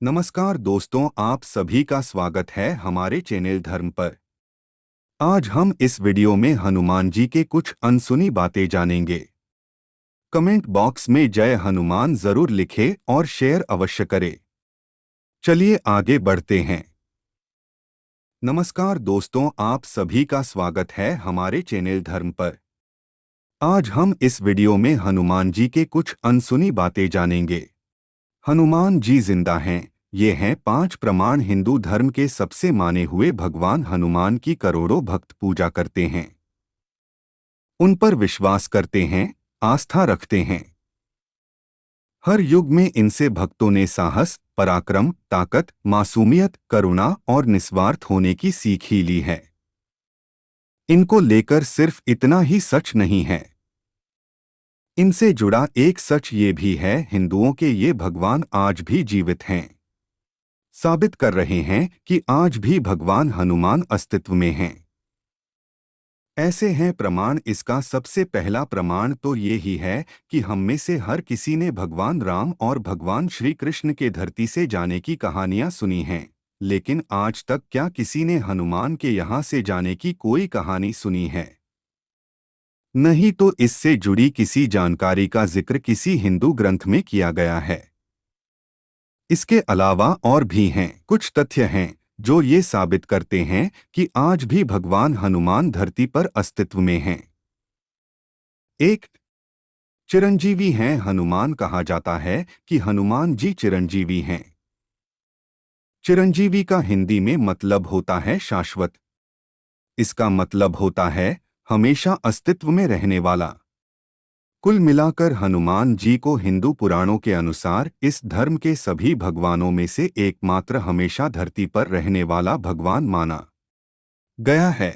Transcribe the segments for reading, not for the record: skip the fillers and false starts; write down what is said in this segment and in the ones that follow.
नमस्कार दोस्तों, आप सभी का स्वागत है हमारे चैनल धर्म पर। आज हम इस वीडियो में हनुमान जी के कुछ अनसुनी बातें जानेंगे। कमेंट बॉक्स में जय हनुमान जरूर लिखें और शेयर अवश्य करें। चलिए आगे बढ़ते हैं। नमस्कार दोस्तों, आप सभी का स्वागत है हमारे चैनल धर्म पर। आज हम इस वीडियो में हनुमान जी के कुछ अनसुनी बातें जानेंगे। हनुमान जी जिंदा हैं। ये हैं 5 प्रमाण। हिंदू धर्म के सबसे माने हुए भगवान हनुमान की करोड़ों भक्त पूजा करते हैं, उन पर विश्वास करते हैं, आस्था रखते हैं। हर युग में इनसे भक्तों ने साहस, पराक्रम, ताकत, मासूमियत, करुणा और निस्वार्थ होने की सीख ही ली है। इनको लेकर सिर्फ इतना ही सच नहीं है, इनसे जुड़ा एक सच ये भी है, हिंदुओं के ये भगवान आज भी जीवित हैं। साबित कर रहे हैं कि आज भी भगवान हनुमान अस्तित्व में हैं। ऐसे हैं प्रमाण। इसका सबसे पहला प्रमाण तो ये ही है कि हम में से हर किसी ने भगवान राम और भगवान श्री कृष्ण के धरती से जाने की कहानियां सुनी हैं, लेकिन आज तक क्या किसी ने हनुमान के यहाँ से जाने की कोई कहानी सुनी है? नहीं तो इससे जुड़ी किसी जानकारी का जिक्र किसी हिंदू ग्रंथ में किया गया है। इसके अलावा और भी हैं कुछ तथ्य हैं जो ये साबित करते हैं कि आज भी भगवान हनुमान धरती पर अस्तित्व में हैं। 1. चिरंजीवी हैं। हनुमान कहा जाता है कि हनुमान जी चिरंजीवी हैं। चिरंजीवी का हिंदी में मतलब होता है शाश्वत। इसका मतलब होता है हमेशा अस्तित्व में रहने वाला। कुल मिलाकर हनुमान जी को हिंदू पुराणों के अनुसार इस धर्म के सभी भगवानों में से एकमात्र हमेशा धरती पर रहने वाला भगवान माना गया है।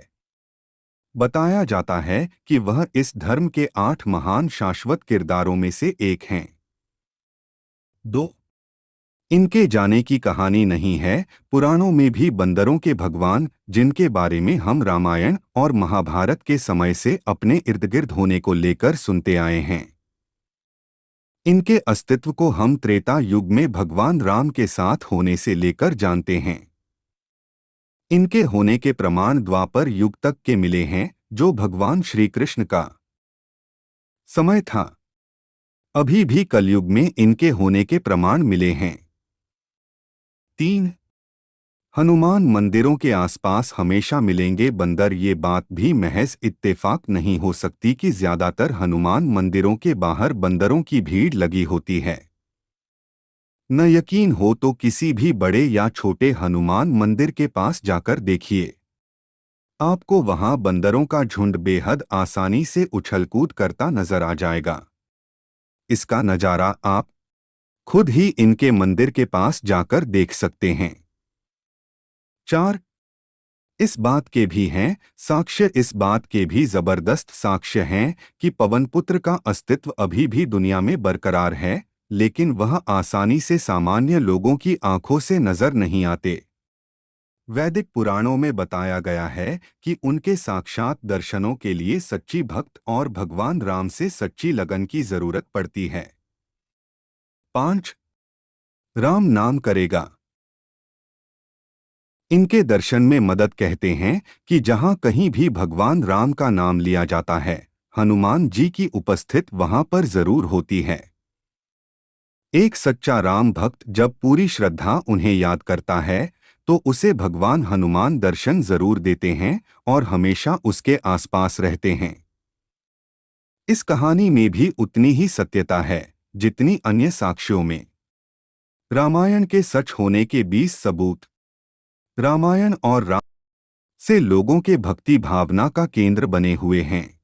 बताया जाता है कि वह इस धर्म के 8 महान शाश्वत किरदारों में से एक हैं। 2. इनके जाने की कहानी नहीं है। पुराणों में भी बंदरों के भगवान, जिनके बारे में हम रामायण और महाभारत के समय से अपने इर्द गिर्द होने को लेकर सुनते आए हैं। इनके अस्तित्व को हम त्रेता युग में भगवान राम के साथ होने से लेकर जानते हैं। इनके होने के प्रमाण द्वापर युग तक के मिले हैं, जो भगवान श्री कृष्ण का समय था। अभी भी कलयुग में इनके होने के प्रमाण मिले हैं। 3. हनुमान मंदिरों के आसपास हमेशा मिलेंगे। बंदर। ये बात भी महज इत्तेफाक नहीं हो सकती कि ज्यादातर हनुमान मंदिरों के बाहर बंदरों की भीड़ लगी होती है। न यकीन हो तो किसी भी बड़े या छोटे हनुमान मंदिर के पास जाकर देखिए, आपको वहां बंदरों का झुंड बेहद आसानी से उछल-कूद करता नजर आ जाएगा। इसका नजारा आप खुद ही इनके मंदिर के पास जाकर देख सकते हैं। 4. इस बात के भी हैं साक्ष्य। इस बात के भी जबरदस्त साक्ष्य हैं कि पवनपुत्र का अस्तित्व अभी भी दुनिया में बरकरार है, लेकिन वह आसानी से सामान्य लोगों की आंखों से नजर नहीं आते। वैदिक पुराणों में बताया गया है कि उनके साक्षात दर्शनों के लिए सच्ची भक्त और भगवान राम से सच्ची लगन की जरूरत पड़ती है। 5. राम नाम करेगा। इनके दर्शन में मदद कहते हैं कि जहां कहीं भी भगवान राम का नाम लिया जाता है, हनुमान जी की उपस्थित वहां पर जरूर होती है। एक सच्चा राम भक्त जब पूरी श्रद्धा उन्हें याद करता है तो उसे भगवान हनुमान दर्शन जरूर देते हैं और हमेशा उसके आसपास रहते हैं। इस कहानी में भी उतनी ही सत्यता है जितनी अन्य साक्ष्यों में। रामायण के सच होने के 20 सबूत। रामायण और राम से लोगों के भक्ति भावना का केंद्र बने हुए हैं।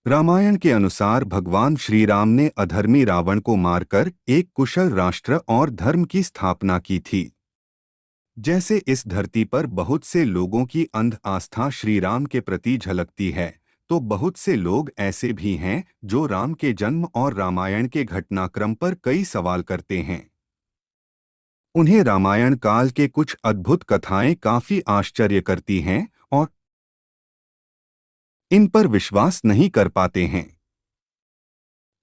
रामायण के अनुसार भगवान श्री राम ने अधर्मी रावण को मारकर एक कुशल राष्ट्र और धर्म की स्थापना की थी। जैसे इस धरती पर बहुत से लोगों की अंध आस्था श्री राम के प्रति झलकती है, तो बहुत से लोग ऐसे भी हैं जो राम के जन्म और रामायण के घटनाक्रम पर कई सवाल करते हैं। उन्हें रामायण काल के कुछ अद्भुत कथाएं काफी आश्चर्य करती हैं और इन पर विश्वास नहीं कर पाते हैं।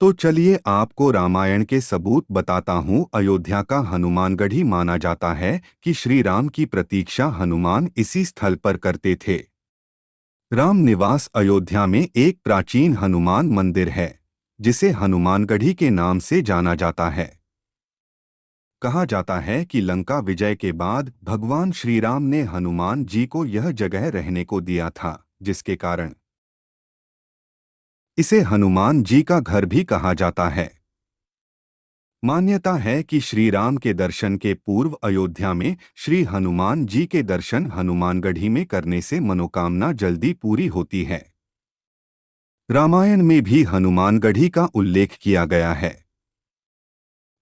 तो चलिए आपको रामायण के सबूत बताता हूँ। अयोध्या का हनुमानगढ़ ही माना जाता है कि श्री राम की प्रतीक्षा हनुमान इसी स्थल पर करते थे। राम निवास अयोध्या में एक प्राचीन हनुमान मंदिर है, जिसे हनुमानगढ़ी के नाम से जाना जाता है। कहा जाता है कि लंका विजय के बाद भगवान श्री राम ने हनुमान जी को यह जगह रहने को दिया था, जिसके कारण इसे हनुमान जी का घर भी कहा जाता है। मान्यता है कि श्री राम के दर्शन के पूर्व अयोध्या में श्री हनुमान जी के दर्शन हनुमानगढ़ी में करने से मनोकामना जल्दी पूरी होती है। रामायण में भी हनुमानगढ़ी का उल्लेख किया गया है।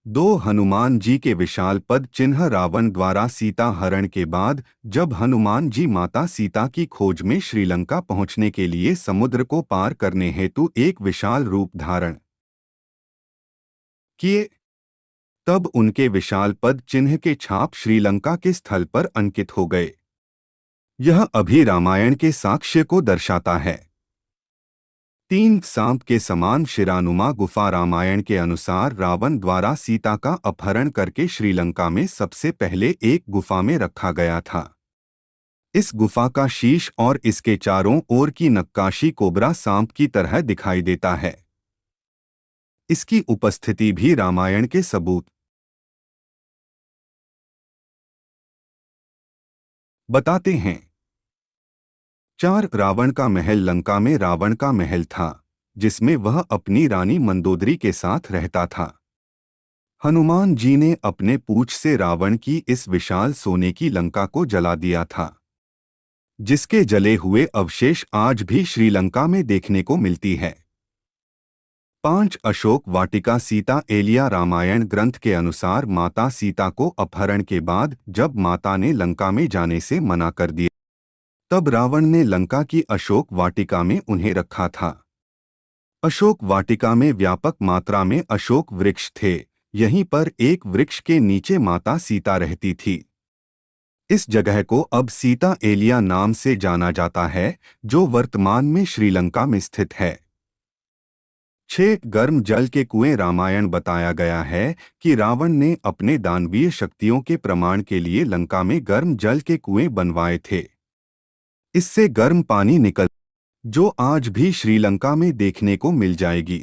दो हनुमान जी के विशाल पद चिन्ह रावण द्वारा सीता हरण के बाद जब हनुमान जी माता सीता की खोज में श्रीलंका पहुंचने के लिए समुद्र को पार करने हेतु एक विशाल रूप धारण किए, तब उनके विशाल पद चिन्ह के छाप श्रीलंका के स्थल पर अंकित हो गए। यह अभी रामायण के साक्ष्य को दर्शाता है। तीन सांप के समान शिरानुमा गुफा रामायण के अनुसार रावण द्वारा सीता का अपहरण करके श्रीलंका में सबसे पहले एक गुफा में रखा गया था। इस गुफा का शीश और इसके चारों ओर की नक्काशी कोबरा सांप की तरह दिखाई देता है। इसकी उपस्थिति भी रामायण के सबूत बताते हैं। 4 रावण का महल लंका में रावण का महल था, जिसमें वह अपनी रानी मंदोदरी के साथ रहता था। हनुमान जी ने अपने पूंछ से रावण की इस विशाल सोने की लंका को जला दिया था, जिसके जले हुए अवशेष आज भी श्रीलंका में देखने को मिलती है। 5 अशोक वाटिका सीता एलिया रामायण ग्रंथ के अनुसार माता सीता को अपहरण के बाद जब माता ने लंका में जाने से मना कर दिया, तब रावण ने लंका की अशोक वाटिका में उन्हें रखा था। अशोक वाटिका में व्यापक मात्रा में अशोक वृक्ष थे। यहीं पर एक वृक्ष के नीचे माता सीता रहती थी। इस जगह को अब सीता एलिया नाम से जाना जाता है, जो वर्तमान में श्रीलंका में स्थित है। 6 गर्म जल के कुएं रामायण बताया गया है कि रावण ने अपने दानवीय शक्तियों के प्रमाण के लिए लंका में गर्म जल के कुएं बनवाए थे। इससे गर्म पानी निकल, जो आज भी श्रीलंका में देखने को मिल जाएगी।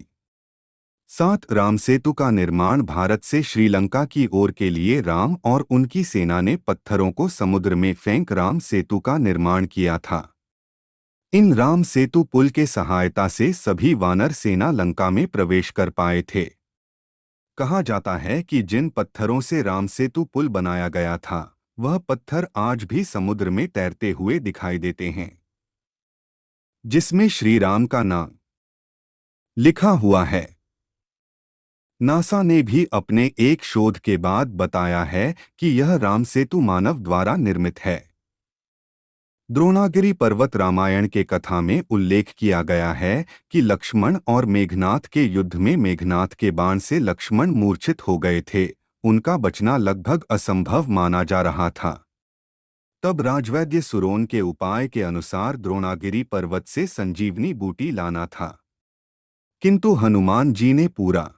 7 राम सेतु का निर्माण भारत से श्रीलंका की ओर के लिए राम और उनकी सेना ने पत्थरों को समुद्र में फेंक राम सेतु का निर्माण किया था। इन राम सेतु पुल के सहायता से सभी वानर सेना लंका में प्रवेश कर पाए थे। कहा जाता है कि जिन पत्थरों से राम सेतु पुल बनाया गया था, वह पत्थर आज भी समुद्र में तैरते हुए दिखाई देते हैं, जिसमें श्री राम का नाम लिखा हुआ है। नासा ने भी अपने एक शोध के बाद बताया है कि यह राम सेतु मानव द्वारा निर्मित है। द्रोणागिरी पर्वत रामायण के कथा में उल्लेख किया गया है कि लक्ष्मण और मेघनाथ के युद्ध में मेघनाथ के बाण से लक्ष्मण मूर्छित हो गए थे। उनका बचना लगभग असंभव माना जा रहा था। तब राजवैद्य सुरोन के उपाय के अनुसार द्रोणागिरी पर्वत से संजीवनी बूटी लाना था, किंतु हनुमान जी ने पूरा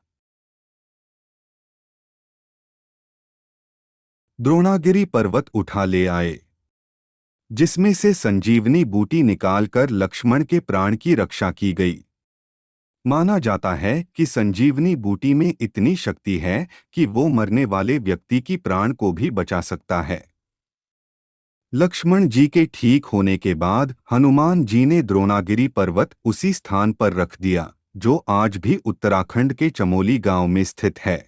द्रोणागिरी पर्वत उठा ले आए, जिसमें से संजीवनी बूटी निकालकर लक्ष्मण के प्राण की रक्षा की गई। माना जाता है कि संजीवनी बूटी में इतनी शक्ति है कि वो मरने वाले व्यक्ति की प्राण को भी बचा सकता है। लक्ष्मण जी के ठीक होने के बाद हनुमान जी ने द्रोणागिरी पर्वत उसी स्थान पर रख दिया, जो आज भी उत्तराखंड के चमोली गांव में स्थित है।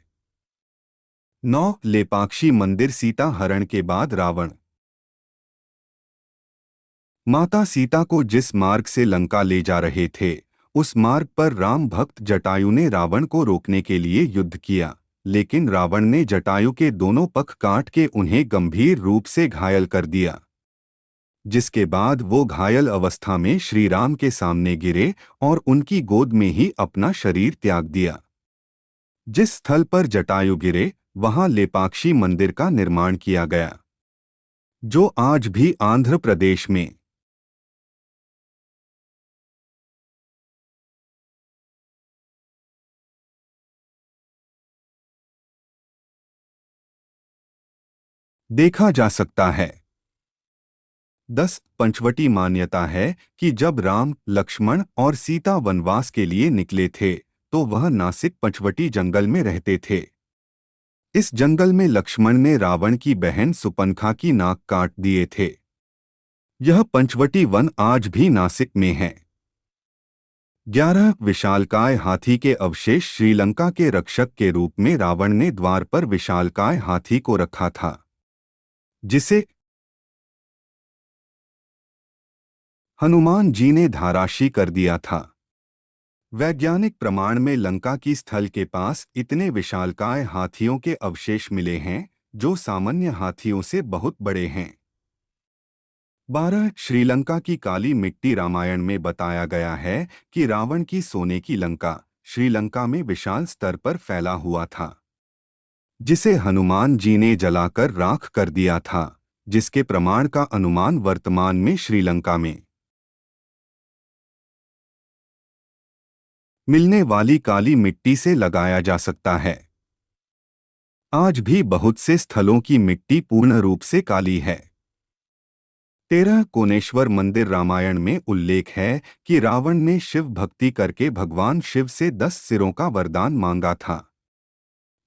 9 लेपाक्षी मंदिर सीता हरण के बाद रावण माता सीता को जिस मार्ग से लंका ले जा रहे थे, उस मार्ग पर राम भक्त जटायु ने रावण को रोकने के लिए युद्ध किया, लेकिन रावण ने जटायु के दोनों पख काट के उन्हें गंभीर रूप से घायल कर दिया, जिसके बाद वो घायल अवस्था में श्री राम के सामने गिरे और उनकी गोद में ही अपना शरीर त्याग दिया। जिस स्थल पर जटायु गिरे, वहां लेपाक्षी मंदिर का निर्माण किया गया, जो आज भी आंध्र प्रदेश में देखा जा सकता है। 10 पंचवटी मान्यता है कि जब राम, लक्ष्मण और सीता वनवास के लिए निकले थे तो वह नासिक पंचवटी जंगल में रहते थे। इस जंगल में लक्ष्मण ने रावण की बहन सुपनखा की नाक काट दिए थे। यह पंचवटी वन आज भी नासिक में है। 11 विशालकाय हाथी के अवशेष श्रीलंका के रक्षक के रूप में रावण ने द्वार पर विशालकाय हाथी को रखा था, जिसे हनुमान जी ने धाराशी कर दिया था। वैज्ञानिक प्रमाण में लंका की स्थल के पास इतने विशालकाय हाथियों के अवशेष मिले हैं जो सामान्य हाथियों से बहुत बड़े हैं। 12 श्रीलंका की काली मिट्टी रामायण में बताया गया है कि रावण की सोने की लंका श्रीलंका में विशाल स्तर पर फैला हुआ था, जिसे हनुमान जी ने जलाकर राख कर दिया था, जिसके प्रमाण का अनुमान वर्तमान में श्रीलंका में मिलने वाली काली मिट्टी से लगाया जा सकता है। आज भी बहुत से स्थलों की मिट्टी पूर्ण रूप से काली है। 13 कोनेश्वर मंदिर रामायण में उल्लेख है कि रावण ने शिव भक्ति करके भगवान शिव से 10 सिरों का वरदान मांगा था,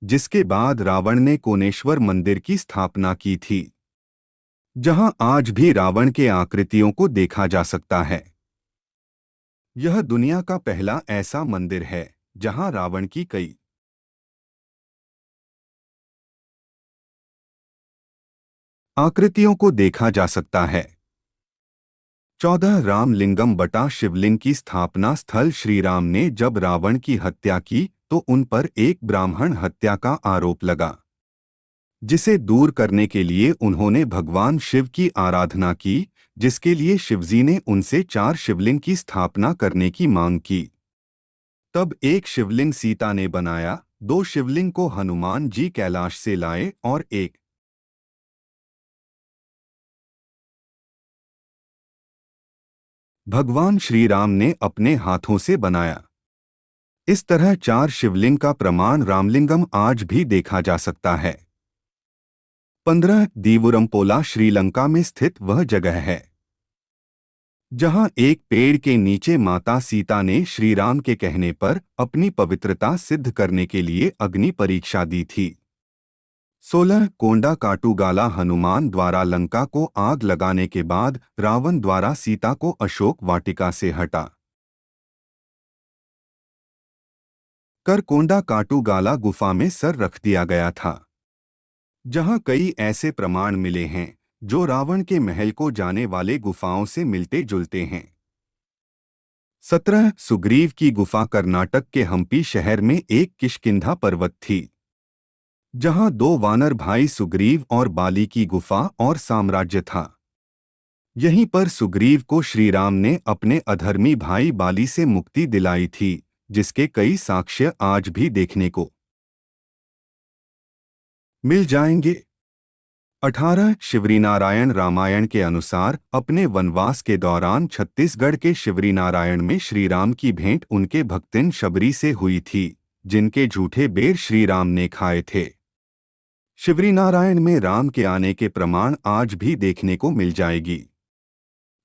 जिसके बाद रावण ने कोनेश्वर मंदिर की स्थापना की थी, जहां आज भी रावण के आकृतियों को देखा जा सकता है। यह दुनिया का पहला ऐसा मंदिर है जहां रावण की कई आकृतियों को देखा जा सकता है। 14 रामलिंगम बटा शिवलिंग की स्थापना स्थल श्री राम ने जब रावण की हत्या की तो उन पर एक ब्राह्मण हत्या का आरोप लगा, जिसे दूर करने के लिए उन्होंने भगवान शिव की आराधना की, जिसके लिए शिवजी ने उनसे 4 शिवलिंग की स्थापना करने की मांग की। तब एक शिवलिंग सीता ने बनाया, 2 शिवलिंग को हनुमान जी कैलाश से लाए और एक भगवान श्री राम ने अपने हाथों से बनाया। इस तरह 4 शिवलिंग का प्रमाण रामलिंगम आज भी देखा जा सकता है। 15 दीवुरमपोला श्रीलंका में स्थित वह जगह है जहां एक पेड़ के नीचे माता सीता ने श्री राम के कहने पर अपनी पवित्रता सिद्ध करने के लिए अग्नि परीक्षा दी थी। 16 कोंडा काटुगाला हनुमान द्वारा लंका को आग लगाने के बाद रावण द्वारा सीता को अशोक वाटिका से हटा कर कोंडा काटुगाला गुफा में सर रख दिया गया था, जहां कई ऐसे प्रमाण मिले हैं जो रावण के महल को जाने वाले गुफाओं से मिलते जुलते हैं। 17 सुग्रीव की गुफा कर्नाटक के हम्पी शहर में एक किष्किंधा पर्वत थी, जहां 2 वानर भाई सुग्रीव और बाली की गुफा और साम्राज्य था। यहीं पर सुग्रीव को श्री राम ने अपने अधर्मी भाई बाली से मुक्ति दिलाई थी, जिसके कई साक्ष्य आज भी देखने को मिल जाएंगे। 18 शिवरीनारायण रामायण के अनुसार अपने वनवास के दौरान छत्तीसगढ़ के शिवरीनारायण में श्री राम की भेंट उनके भक्तिन शबरी से हुई थी, जिनके झूठे बेर श्री राम ने खाए थे। शिवरीनारायण में राम के आने के प्रमाण आज भी देखने को मिल जाएगी।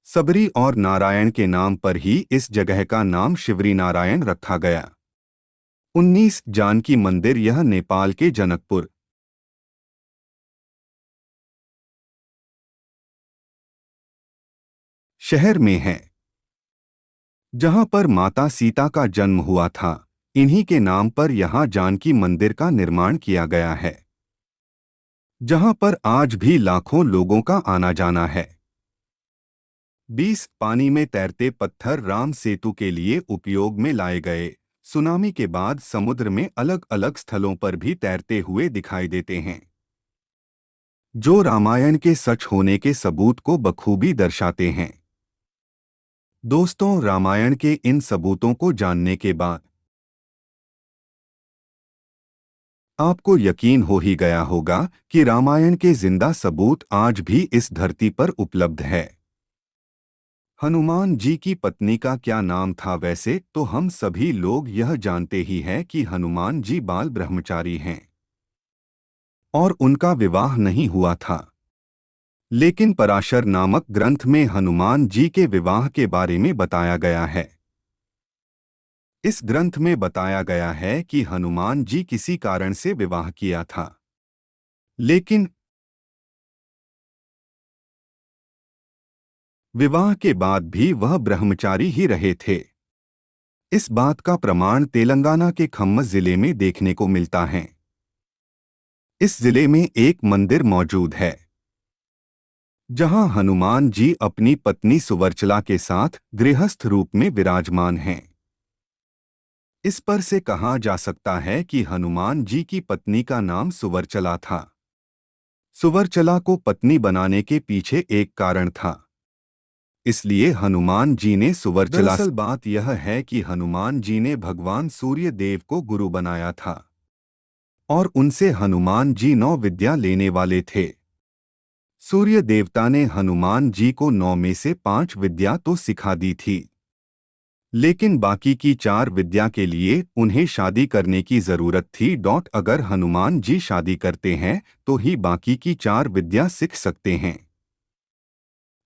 सबरी और नारायण के नाम पर ही इस जगह का नाम शिवरीनारायण रखा गया। 19 जानकी मंदिर यह नेपाल के जनकपुर शहर में है, जहां पर माता सीता का जन्म हुआ था। इन्हीं के नाम पर यहां जानकी मंदिर का निर्माण किया गया है, जहां पर आज भी लाखों लोगों का आना जाना है। 20 पानी में तैरते पत्थर राम सेतु के लिए उपयोग में लाए गए। सुनामी के बाद समुद्र में अलग अलग स्थलों पर भी तैरते हुए दिखाई देते हैं, जो रामायण के सच होने के सबूत को बखूबी दर्शाते हैं। दोस्तों, रामायण के इन सबूतों को जानने के बाद आपको यकीन हो ही गया होगा कि रामायण के जिंदा सबूत आज भी इस धरती पर उपलब्ध है। हनुमान जी की पत्नी का क्या नाम था? वैसे तो हम सभी लोग यह जानते ही हैं कि हनुमान जी बाल ब्रह्मचारी हैं और उनका विवाह नहीं हुआ था। लेकिन पराशर नामक ग्रंथ में हनुमान जी के विवाह के बारे में बताया गया है। इस ग्रंथ में बताया गया है कि हनुमान जी किसी कारण से विवाह किया था, लेकिन विवाह के बाद भी वह ब्रह्मचारी ही रहे थे। इस बात का प्रमाण तेलंगाना के खम्म जिले में देखने को मिलता है। इस जिले में एक मंदिर मौजूद है जहां हनुमान जी अपनी पत्नी सुवर्चला के साथ गृहस्थ रूप में विराजमान हैं। इस पर से कहा जा सकता है कि हनुमान जी की पत्नी का नाम सुवर्चला था। सुवर्चला को पत्नी बनाने के पीछे एक कारण था, इसलिए हनुमान जी ने सुवर्चला। दरअसल बात यह है कि हनुमान जी ने भगवान सूर्य देव को गुरु बनाया था और उनसे हनुमान जी 9 विद्या लेने वाले थे। सूर्य देवता ने हनुमान जी को 9 में से 5 विद्या तो सिखा दी थी, लेकिन बाकी की 4 विद्या के लिए उन्हें शादी करने की जरूरत थी। अगर हनुमान जी शादी करते हैं तो ही बाकी की 4 विद्या सीख सकते हैं।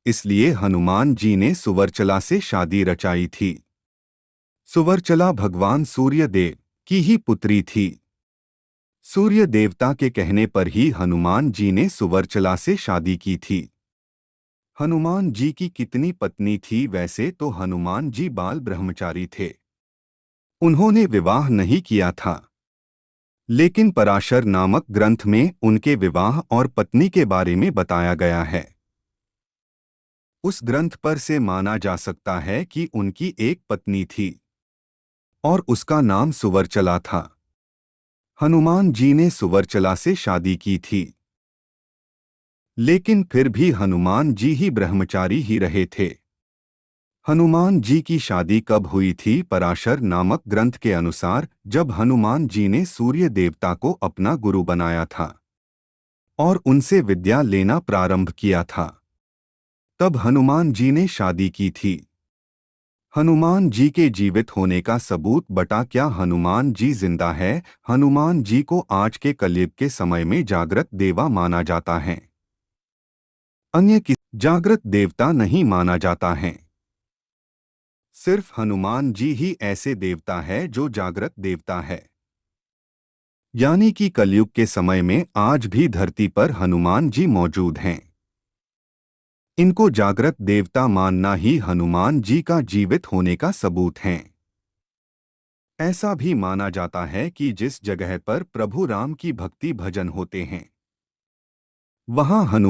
इसलिए हनुमान जी ने सुवर्चला से शादी रचाई थी। सुवर्चला भगवान सूर्यदेव की ही पुत्री थी। सूर्य देवता के कहने पर ही हनुमान जी ने सुवर्चला से शादी की थी। हनुमान जी की कितनी पत्नी थी? वैसे तो हनुमान जी बाल ब्रह्मचारी थे, उन्होंने विवाह नहीं किया था। लेकिन पराशर नामक ग्रंथ में उनके विवाह और पत्नी के बारे में बताया गया है। उस ग्रंथ पर से माना जा सकता है कि उनकी एक पत्नी थी और उसका नाम सुवर्चला था। हनुमान जी ने सुवर्चला से शादी की थी, लेकिन फिर भी हनुमान जी ही ब्रह्मचारी ही रहे थे। हनुमान जी की शादी कब हुई थी? पराशर नामक ग्रंथ के अनुसार जब हनुमान जी ने सूर्य देवता को अपना गुरु बनाया था और उनसे विद्या लेना प्रारंभ किया था, तब हनुमान जी ने शादी की थी। हनुमान जी के जीवित होने का सबूत बता क्या हनुमान जी जिंदा है? हनुमान जी को आज के कलयुग के समय में जागृत देवा माना जाता है, अन्य किसी जागृत देवता नहीं माना जाता है। सिर्फ हनुमान जी ही ऐसे देवता है जो जागृत देवता है। यानी कि कलयुग के समय में आज भी धरती पर हनुमान जी मौजूद हैं। इनको जागृत देवता मानना ही हनुमान जी का जीवित होने का सबूत है। ऐसा भी माना जाता है कि जिस जगह पर प्रभु राम की भक्ति भजन होते हैं, वहां हनुमान